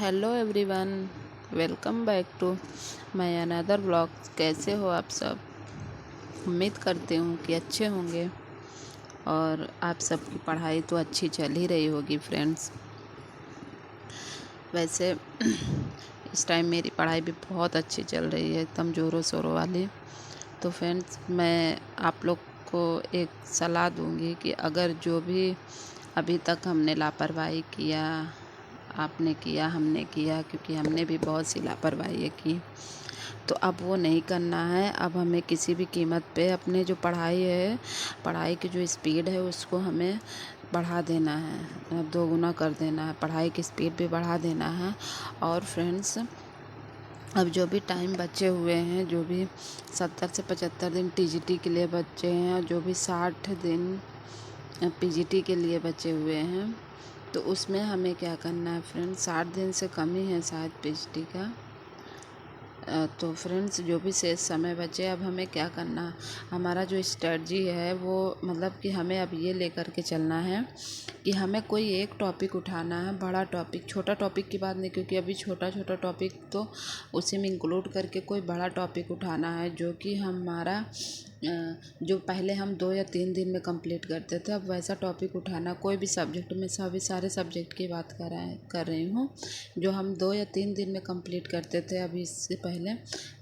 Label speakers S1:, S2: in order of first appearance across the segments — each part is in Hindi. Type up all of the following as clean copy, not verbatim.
S1: Hello everyone, welcome back to my another blog. कैसे हो आप सब? उम्मीद करती हूँ कि अच्छे होंगे और आप सबकी पढ़ाई तो अच्छी चल ही रही होगी फ्रेंड्स। वैसे इस टाइम मेरी पढ़ाई भी बहुत अच्छी चल रही है, एकदम ज़ोरों शोरों वाली। तो फ्रेंड्स, मैं आप लोग को एक सलाह दूँगी कि अगर जो भी अभी तक हमने लापरवाही किया, आपने किया, हमने किया, क्योंकि हमने भी बहुत सी लापरवाही की, तो अब वो नहीं करना है। अब हमें किसी भी कीमत पे अपने जो पढ़ाई है, पढ़ाई की जो स्पीड है उसको हमें बढ़ा देना है, दोगुना कर देना है, पढ़ाई की स्पीड भी बढ़ा देना है। और फ्रेंड्स, अब जो भी टाइम बचे हुए हैं, जो भी 70 से 75 दिन टीजीटी के लिए बचे हैं और जो भी 60 दिन पीजीटी के लिए बचे हुए हैं, तो उसमें हमें क्या करना है फ्रेंड्स, 60 दिन से कम ही है शायद पीजीटी का। तो फ्रेंड्स, जो भी शेष समय बचे, अब हमें क्या करना, हमारा जो स्ट्रेटजी है वो मतलब कि हमें अब ये लेकर के चलना है कि हमें कोई एक टॉपिक उठाना है, बड़ा टॉपिक। छोटा टॉपिक की बात नहीं, क्योंकि अभी छोटा छोटा टॉपिक तो उसी में इंक्लूड करके कोई बड़ा टॉपिक उठाना है जो कि हमारा जो पहले हम 2 या 3 दिन में कंप्लीट करते थे, अब वैसा टॉपिक उठाना। कोई भी सब्जेक्ट में, सभी सारे सब्जेक्ट की बात कर रही हूँ, जो हम 2 या 3 दिन में कंप्लीट करते थे अभी इससे पहले।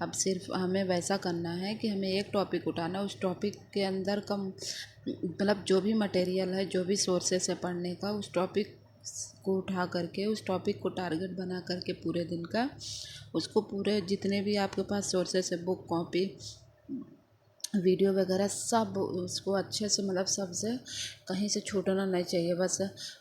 S1: अब सिर्फ हमें वैसा करना है कि हमें एक टॉपिक उठाना, उस टॉपिक के अंदर कम मतलब जो भी मटेरियल है, जो भी सोर्सेस है पढ़ने का, उस टॉपिक को उठा करके, उस टॉपिक को टारगेट बना करके पूरे दिन का उसको पूरे जितने भी आपके पास सोर्सेस है, बुक, कॉपी, वीडियो वगैरह, सब उसको अच्छे से मतलब सबसे कहीं से छूटना नहीं चाहिए। बस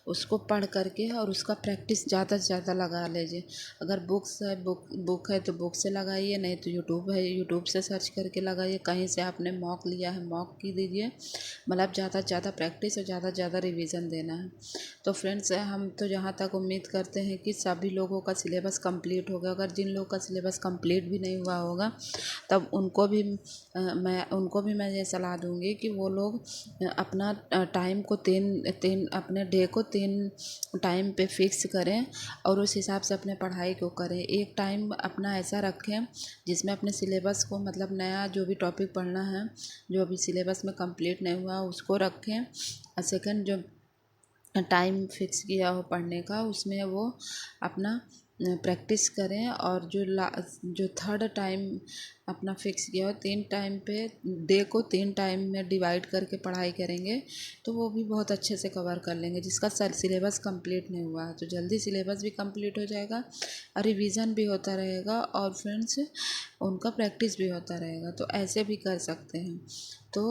S1: उसको पढ़ करके और उसका प्रैक्टिस ज़्यादा से ज़्यादा लगा लीजिए। अगर बुक है तो बुक से लगाइए, नहीं तो यूट्यूब है, यूट्यूब से सर्च करके लगाइए। कहीं से आपने मॉक लिया है, मॉक की दीजिए। मतलब ज़्यादा से ज़्यादा प्रैक्टिस और ज़्यादा से ज़्यादा रिवीजन देना है। तो फ्रेंड्स, हम तो जहाँ तक उम्मीद करते हैं कि सभी लोगों का सिलेबस कंप्लीट होगा। अगर जिन लोगों का सिलेबस कंप्लीट भी नहीं हुआ होगा, तब उनको भी मैं ये सलाह दूँगी कि वो लोग अपना टाइम को अपने डे को 3 टाइम पे फिक्स करें और उस हिसाब से अपने पढ़ाई को करें। एक टाइम अपना ऐसा रखें जिसमें अपने सिलेबस को, मतलब नया जो भी टॉपिक पढ़ना है, जो अभी सिलेबस में कंप्लीट नहीं हुआ उसको रखें। और सेकंड, जो टाइम फिक्स किया हो पढ़ने का, उसमें वो अपना प्रैक्टिस करें। और जो थर्ड टाइम अपना फिक्स किया हो, 3 टाइम पे, डे को 3 टाइम में डिवाइड करके पढ़ाई करेंगे तो वो भी बहुत अच्छे से कवर कर लेंगे। जिसका सिलेबस कंप्लीट नहीं हुआ है तो जल्दी सिलेबस भी कंप्लीट हो जाएगा और रिवीजन भी होता रहेगा और फ्रेंड्स उनका प्रैक्टिस भी होता रहेगा। तो ऐसे भी कर सकते हैं, तो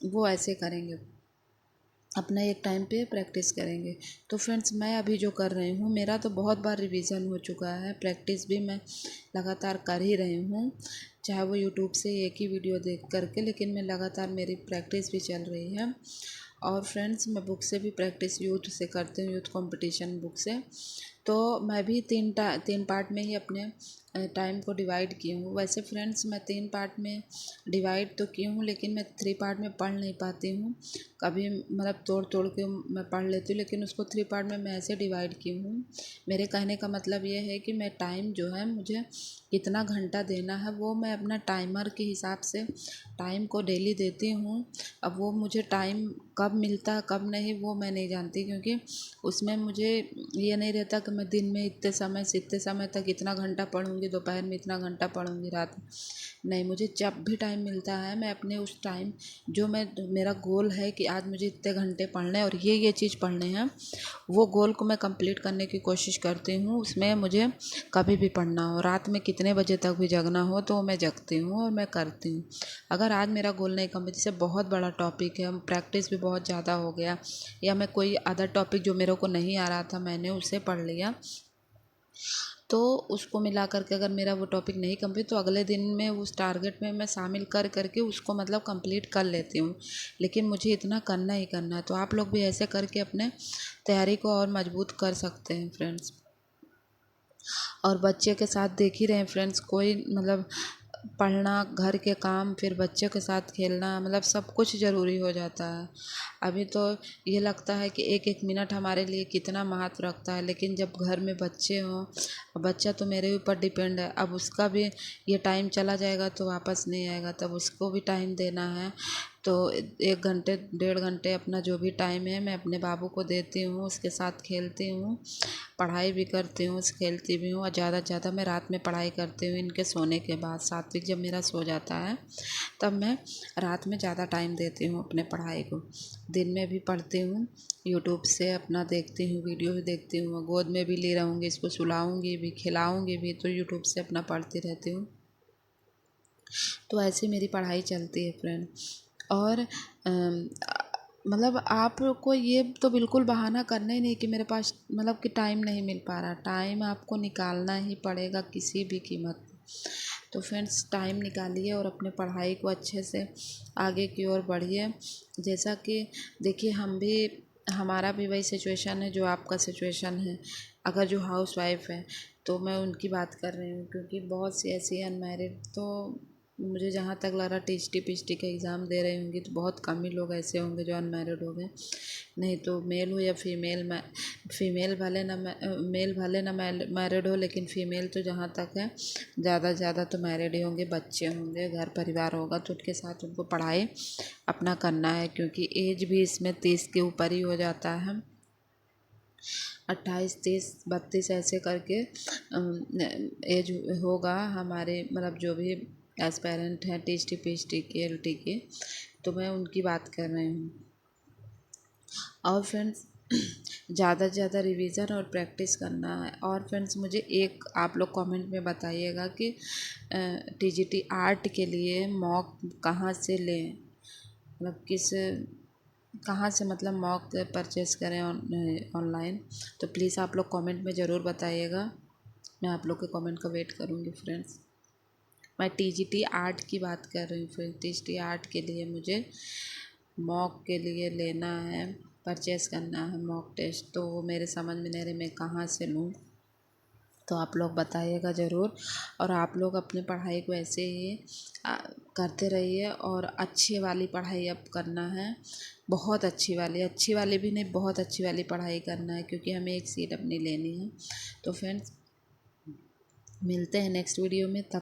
S1: वो ऐसे करेंगे, अपना एक टाइम पे प्रैक्टिस करेंगे। तो फ्रेंड्स, मैं अभी जो कर रही हूँ, मेरा तो बहुत बार रिवीजन हो चुका है, प्रैक्टिस भी मैं लगातार कर ही रही हूँ, चाहे वो यूट्यूब से एक ही वीडियो देख करके, लेकिन मैं लगातार मेरी प्रैक्टिस भी चल रही है। और फ्रेंड्स, मैं बुक से भी प्रैक्टिस यूथ से करती हूँ, यूथ कंपटीशन बुक से। तो मैं भी 3 पार्ट में ही अपने टाइम को डिवाइड की हूँ। वैसे फ्रेंड्स, मैं 3 पार्ट में डिवाइड तो की हूँ, लेकिन मैं 3 पार्ट में पढ़ नहीं पाती हूँ। कभी मतलब तोड़ तोड़ के मैं पढ़ लेती हूँ, लेकिन उसको 3 पार्ट में मैं ऐसे डिवाइड की हूँ। मेरे कहने का मतलब ये है कि मैं टाइम जो है, मुझे कितना घंटा देना है, वो मैं अपना टाइमर के हिसाब से टाइम को डेली देती हूँ। अब वो मुझे टाइम कब मिलता है कब नहीं, वो मैं नहीं जानती, क्योंकि उसमें मुझे ये नहीं रहता कि मैं दिन में इतने समय से इतने समय तक इतना घंटा पढ़ूँगी, दोपहर में इतना घंटा पढ़ूँगी, रात में नहीं। मुझे जब भी टाइम मिलता है, मैं अपने उस टाइम, जो मेरा गोल है कि आज मुझे इतने घंटे पढ़ने और ये चीज़ पढ़ने हैं, वो गोल को मैं कंप्लीट करने की कोशिश करती हूँ। उसमें मुझे कभी भी पढ़ना हो, रात में कितने बजे तक भी जगना हो, तो मैं जगती हूँ और मैं करती हूँ। अगर आज मेरा गोल नहीं कंप्लीट, जैसे बहुत बड़ा टॉपिक है, प्रैक्टिस भी बहुत ज़्यादा हो गया, या मैं कोई अदर टॉपिक जो मेरे को नहीं आ रहा था मैंने उसे पढ़ लिया, तो उसको मिला करके अगर मेरा वो टॉपिक नहीं कंप्लीट, तो अगले दिन में उस टारगेट में मैं शामिल कर करके उसको मतलब कंप्लीट कर लेती हूँ। लेकिन मुझे इतना करना ही करना है। तो आप लोग भी ऐसे करके अपने तैयारी को और मजबूत कर सकते हैं फ्रेंड्स। और बच्चे के साथ देख ही रहे हैं फ्रेंड्स, कोई मतलब पढ़ना, घर के काम, फिर बच्चों के साथ खेलना, मतलब सब कुछ ज़रूरी हो जाता है। अभी तो ये लगता है कि एक एक मिनट हमारे लिए कितना महत्व रखता है, लेकिन जब घर में बच्चे हों, बच्चा तो मेरे ऊपर डिपेंड है, अब उसका भी ये टाइम चला जाएगा तो वापस नहीं आएगा, तब उसको भी टाइम देना है। तो 1 घंटे 1.5 घंटे अपना जो भी टाइम है मैं अपने बाबू को देती हूँ, उसके साथ खेलती हूँ, पढ़ाई भी करती हूँ, खेलती भी हूँ, और ज़्यादा से ज़्यादा मैं रात में पढ़ाई करती हूँ इनके सोने के बाद। सात्विक जब मेरा सो जाता है तब मैं रात में ज़्यादा टाइम देती हूँ अपने पढ़ाई को। दिन में भी पढ़ती हूँ, यूट्यूब से अपना देखती हूँ, वीडियो भी देखती हूँ, गोद में भी ले रहूँगी, इसको सुलाऊँगी भी, खिलाऊँगी भी, तो यूट्यूब से अपना पढ़ती रहती हूँ। तो ऐसे मेरी पढ़ाई चलती है फ्रेंड। और मतलब आपको ये तो बिल्कुल बहाना करना ही नहीं कि मेरे पास मतलब कि टाइम नहीं मिल पा रहा, टाइम आपको निकालना ही पड़ेगा किसी भी कीमत पे। तो फ्रेंड्स टाइम निकालिए और अपने पढ़ाई को अच्छे से आगे की ओर बढ़िए। जैसा कि देखिए हम भी, हमारा भी वही सिचुएशन है जो आपका सिचुएशन है। अगर जो हाउस वाइफ है तो मैं उनकी बात कर रही हूँ, क्योंकि बहुत सी ऐसी अनमैरिड, तो मुझे जहाँ तक लग रहा टीचटी पीचटी का एग्ज़ाम दे रही होंगी तो बहुत कम ही लोग ऐसे होंगे जो अनमैरिड हो गए। नहीं तो मेल हो या फीमेल, फीमेल भले ना मेल भले ना मैरिड हो, लेकिन फीमेल तो जहाँ तक है ज़्यादा से ज़्यादा तो मैरिड ही होंगे, बच्चे होंगे, घर परिवार होगा, तो उनके साथ उनको पढ़ाई अपना करना है, क्योंकि एज भी इसमें 30 के ऊपर ही हो जाता है। 28, 30, 32 ऐसे करके एज होगा हमारे, मतलब जो भी एस्पायरेंट हैं टीचटी पीचटी के, एलटी के, तो मैं उनकी बात कर रही हूँ। और फ्रेंड्स ज़्यादा से ज़्यादा रिवीज़न और प्रैक्टिस करना है। और फ्रेंड्स मुझे एक आप लोग कमेंट में बताइएगा कि टीजीटी आर्ट के लिए मॉक कहाँ से लें, मतलब कहाँ से मतलब मॉक परचेस करें ऑनलाइन। तो प्लीज़ आप लोग कमेंट में ज़रूर बताइएगा, मैं आप लोग के कमेंट का वेट करूँगी फ्रेंड्स। मैं टीजीटी आर्ट की बात कर रही हूँ फ्रेंड्स। टीजीटी आर्ट के लिए मुझे मॉक के लिए लेना है, परचेस करना है मॉक टेस्ट, तो वो मेरे समझ में नहीं रही मैं कहाँ से लूँ। तो आप लोग बताइएगा ज़रूर। और आप लोग अपनी पढ़ाई को ऐसे ही करते रहिए, और अच्छी वाली पढ़ाई अब करना है, बहुत अच्छी वाली भी नहीं, बहुत अच्छी वाली पढ़ाई करना है, क्योंकि हमें एक सीट अपनी लेनी है। तो फ्रेंड्स मिलते हैं नेक्स्ट वीडियो में, तब